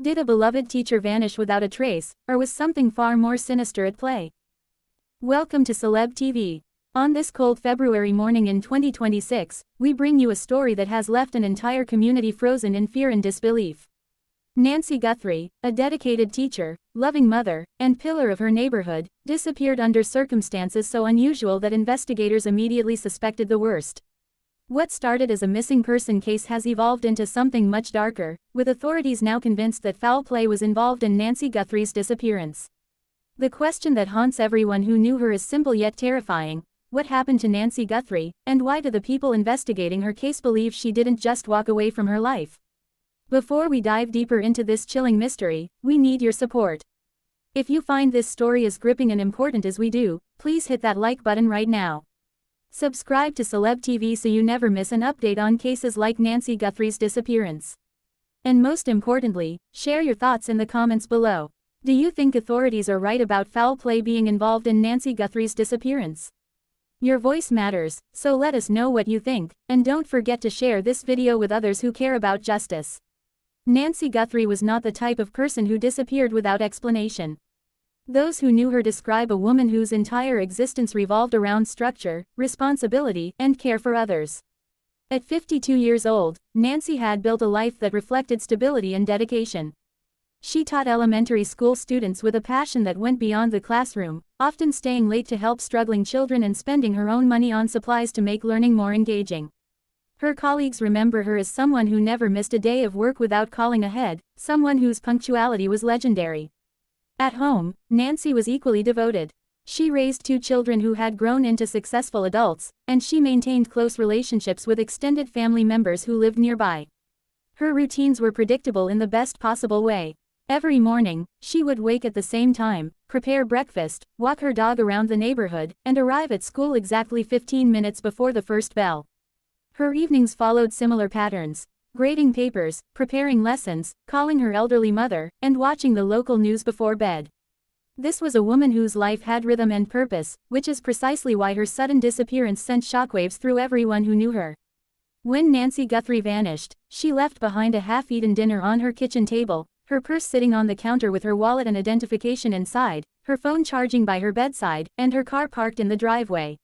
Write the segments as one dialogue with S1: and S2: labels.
S1: Did a beloved teacher vanish without a trace, or was something far more sinister at play? Welcome to Celeb TV. On this cold February morning in 2026, we bring you a story that has left an entire community frozen in fear and disbelief. Nancy Guthrie, a dedicated teacher, loving mother, and pillar of her neighborhood, disappeared under circumstances so unusual that investigators immediately suspected the worst. What started as a missing person case has evolved into something much darker, with authorities now convinced that foul play was involved in Nancy Guthrie's disappearance. The question that haunts everyone who knew her is simple yet terrifying: what happened to Nancy Guthrie, and why do the people investigating her case believe she didn't just walk away from her life? Before we dive deeper into this chilling mystery, we need your support. If you find this story as gripping and important as we do, please hit that like button right now. Subscribe to Celeb TV so you never miss an update on cases like Nancy Guthrie's disappearance. And most importantly, share your thoughts in the comments below. Do you think authorities are right about foul play being involved in Nancy Guthrie's disappearance? Your voice matters, so let us know what you think, and don't forget to share this video with others who care about justice. Nancy Guthrie was not the type of person who disappeared without explanation. Those who knew her describe a woman whose entire existence revolved around structure, responsibility, and care for others. At 52 years old, Nancy had built a life that reflected stability and dedication. She taught elementary school students with a passion that went beyond the classroom, often staying late to help struggling children and spending her own money on supplies to make learning more engaging. Her colleagues remember her as someone who never missed a day of work without calling ahead, someone whose punctuality was legendary. At home, Nancy was equally devoted. She raised 2 children who had grown into successful adults, and she maintained close relationships with extended family members who lived nearby. Her routines were predictable in the best possible way. Every morning, she would wake at the same time, prepare breakfast, walk her dog around the neighborhood, and arrive at school exactly 15 minutes before the first bell. Her evenings followed similar patterns: grading papers, preparing lessons, calling her elderly mother, and watching the local news before bed. This was a woman whose life had rhythm and purpose, which is precisely why her sudden disappearance sent shockwaves through everyone who knew her. When Nancy Guthrie vanished, she left behind a half-eaten dinner on her kitchen table, her purse sitting on the counter with her wallet and identification inside, her phone charging by her bedside, and her car parked in the driveway.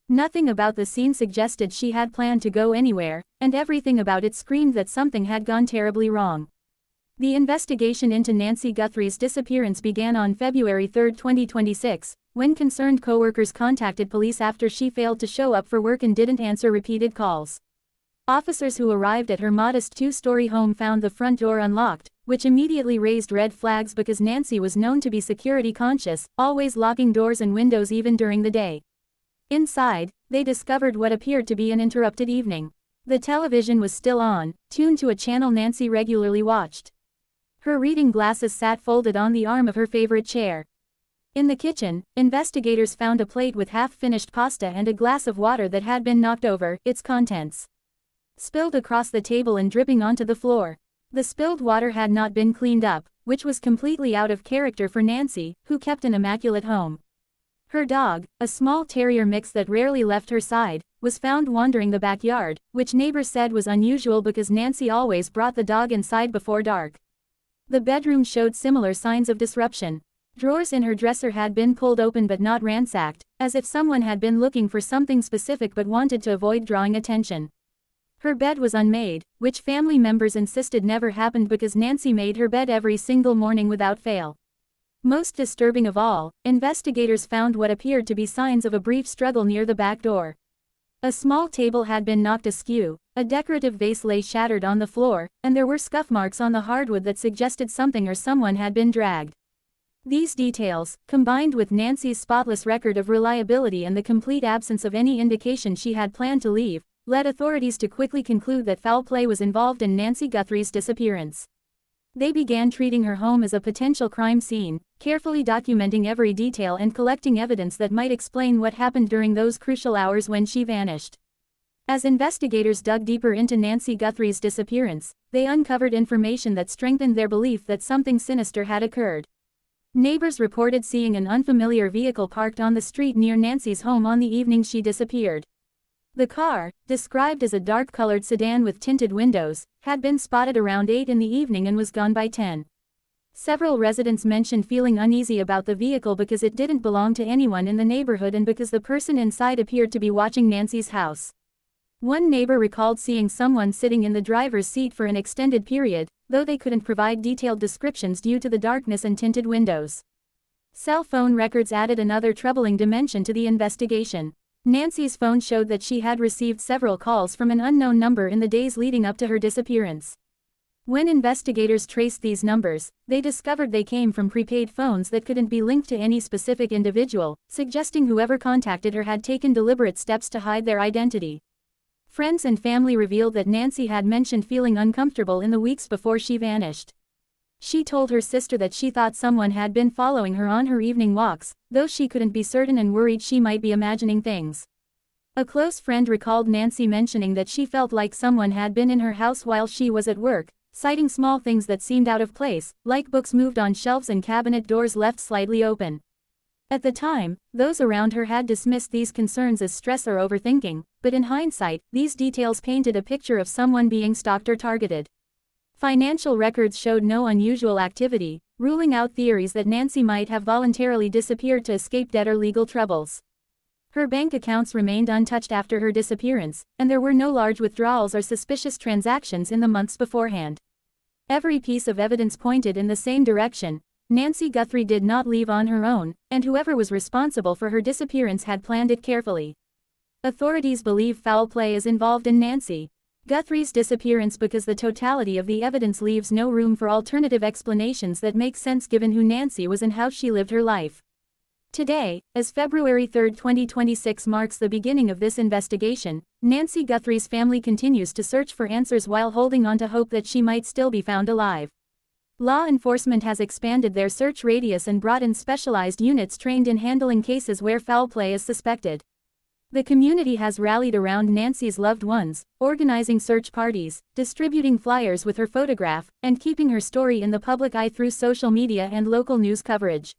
S1: Nothing about the scene suggested she had planned to go anywhere, and everything about it screamed that something had gone terribly wrong. The investigation into Nancy Guthrie's disappearance began on February 3, 2026, when concerned coworkers contacted police after she failed to show up for work and didn't answer repeated calls. Officers who arrived at her modest 2-story home found the front door unlocked, which immediately raised red flags because Nancy was known to be security conscious, always locking doors and windows even during the day. Inside, they discovered what appeared to be an interrupted evening. The television was still on, tuned to a channel Nancy regularly watched. Her reading glasses sat folded on the arm of her favorite chair. In the kitchen, investigators found a plate with half-finished pasta and a glass of water that had been knocked over, its contents spilled across the table and dripping onto the floor. The spilled water had not been cleaned up, which was completely out of character for Nancy, who kept an immaculate home. Her dog, a small terrier mix that rarely left her side, was found wandering the backyard, which neighbors said was unusual because Nancy always brought the dog inside before dark. The bedroom showed similar signs of disruption. Drawers in her dresser had been pulled open but not ransacked, as if someone had been looking for something specific but wanted to avoid drawing attention. Her bed was unmade, which family members insisted never happened because Nancy made her bed every single morning without fail. Most disturbing of all, investigators found what appeared to be signs of a brief struggle near the back door. A small table had been knocked askew, a decorative vase lay shattered on the floor, and there were scuff marks on the hardwood that suggested something or someone had been dragged. These details, combined with Nancy's spotless record of reliability and the complete absence of any indication she had planned to leave, led authorities to quickly conclude that foul play was involved in Nancy Guthrie's disappearance. They began treating her home as a potential crime scene, carefully documenting every detail and collecting evidence that might explain what happened during those crucial hours when she vanished. As investigators dug deeper into Nancy Guthrie's disappearance, they uncovered information that strengthened their belief that something sinister had occurred. Neighbors reported seeing an unfamiliar vehicle parked on the street near Nancy's home on the evening she disappeared. The car, described as a dark-colored sedan with tinted windows, had been spotted around 8 in the evening and was gone by 10. Several residents mentioned feeling uneasy about the vehicle because it didn't belong to anyone in the neighborhood and because the person inside appeared to be watching Nancy's house. One neighbor recalled seeing someone sitting in the driver's seat for an extended period, though they couldn't provide detailed descriptions due to the darkness and tinted windows. Cell phone records added another troubling dimension to the investigation. Nancy's phone showed that she had received several calls from an unknown number in the days leading up to her disappearance. When investigators traced these numbers, they discovered they came from prepaid phones that couldn't be linked to any specific individual, suggesting whoever contacted her had taken deliberate steps to hide their identity. Friends and family revealed that Nancy had mentioned feeling uncomfortable in the weeks before she vanished. She told her sister that she thought someone had been following her on her evening walks, though she couldn't be certain and worried she might be imagining things. A close friend recalled Nancy mentioning that she felt like someone had been in her house while she was at work, citing small things that seemed out of place, like books moved on shelves and cabinet doors left slightly open. At the time, those around her had dismissed these concerns as stress or overthinking, but in hindsight, these details painted a picture of someone being stalked or targeted. Financial records showed no unusual activity, ruling out theories that Nancy might have voluntarily disappeared to escape debt or legal troubles. Her bank accounts remained untouched after her disappearance, and there were no large withdrawals or suspicious transactions in the months beforehand. Every piece of evidence pointed in the same direction. Nancy Guthrie did not leave on her own, and whoever was responsible for her disappearance had planned it carefully. Authorities believe foul play is involved in Nancy Guthrie's disappearance because the totality of the evidence leaves no room for alternative explanations that make sense given who Nancy was and how she lived her life. Today, as February 3, 2026 marks the beginning of this investigation, Nancy Guthrie's family continues to search for answers while holding on to hope that she might still be found alive. Law enforcement has expanded their search radius and brought in specialized units trained in handling cases where foul play is suspected. The community has rallied around Nancy's loved ones, organizing search parties, distributing flyers with her photograph, and keeping her story in the public eye through social media and local news coverage.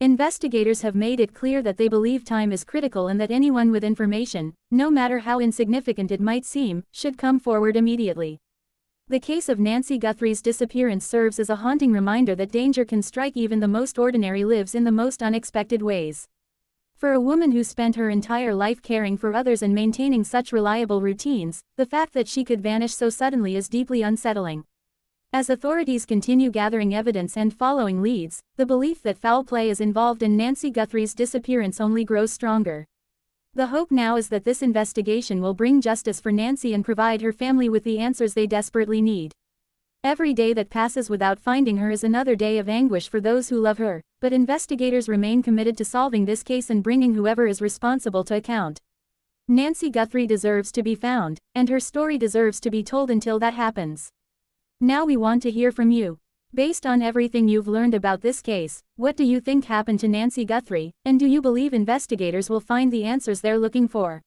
S1: Investigators have made it clear that they believe time is critical and that anyone with information, no matter how insignificant it might seem, should come forward immediately. The case of Nancy Guthrie's disappearance serves as a haunting reminder that danger can strike even the most ordinary lives in the most unexpected ways. For a woman who spent her entire life caring for others and maintaining such reliable routines, the fact that she could vanish so suddenly is deeply unsettling. As authorities continue gathering evidence and following leads, the belief that foul play is involved in Nancy Guthrie's disappearance only grows stronger. The hope now is that this investigation will bring justice for Nancy and provide her family with the answers they desperately need. Every day that passes without finding her is another day of anguish for those who love her, but investigators remain committed to solving this case and bringing whoever is responsible to account. Nancy Guthrie deserves to be found, and her story deserves to be told until that happens. Now we want to hear from you. Based on everything you've learned about this case, what do you think happened to Nancy Guthrie, and do you believe investigators will find the answers they're looking for?